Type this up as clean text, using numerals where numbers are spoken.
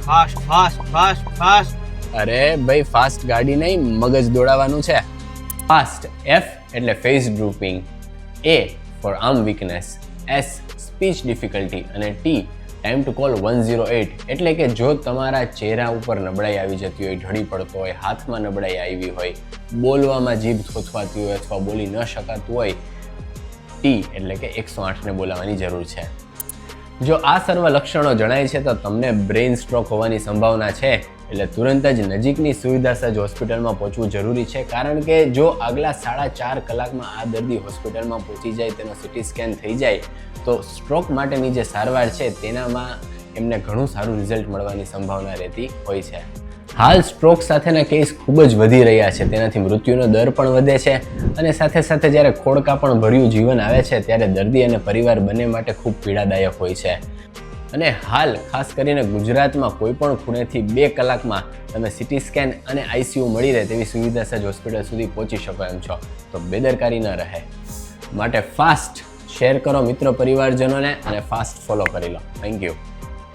Fast fast fast fast. અરે ભાઈ fast ગાડી નહીં, મગજ દોડાવવાનું છે. ફાસ્ટ, એફ એટલે face drooping, A for arm weakness, S speech difficulty અને ટી ટાઈમ ટુ કોલ 108 એટલે કે જો તમારા ચહેરા ઉપર નબળાઈ આવી જતી હોય, ઢળી પડતો હોય, હાથમાં નબળાઈ આવી હોય, બોલવામાં જીભ થોથવાતી હોય અથવા બોલી ન શકાતું હોય, ટી એટલે કે 108ને બોલાવવાની જરૂર છે. જો આ સર્વ લક્ષણો જણાય છે તો તમને બ્રેઇન સ્ટ્રોક હોવાની સંભાવના છે, એટલે તુરંત જ નજીકની સુવિધાસભર હોસ્પિટલમાં પહોંચવું જરૂરી છે. કારણ કે જો આગલા 4.5 કલાકમાં આ દર્દી હોસ્પિટલમાં પહોંચી જાય, તેનો સીટી સ્કેન થઈ જાય તો સ્ટ્રોક માટેની જે સારવાર છે તેનામાં એમને ઘણું સારું રિઝલ્ટ મળવાની સંભાવના રહેતી હોય છે. હાલ સ્ટ્રોક સાથેના કેસ ખૂબ જ વધી રહ્યા છે, તેનાથી મૃત્યુનો દર પણ વધે છે અને સાથે સાથે જ્યારે ખોળકાપણ ભર્યું જીવન આવે છે ત્યારે દર્દી અને પરિવાર બંને માટે ખૂબ પીડાદાયક હોય છે. અને હાલ ખાસ કરીને ગુજરાતમાં કોઈ પણ ખૂણેથી 2 કલાકમાં તમે સીટી સ્કેન અને આઈસીયુ મળી રહે તેવી સુવિધા સજ્જ હોસ્પિટલ સુધી પહોંચી શકો એમ છો, તો બેદરકારી ન રહે. માટે ફાસ્ટ શેર કરો મિત્રો પરિવારજનોને અને ફાસ્ટ ફોલો કરી લો. Thank you.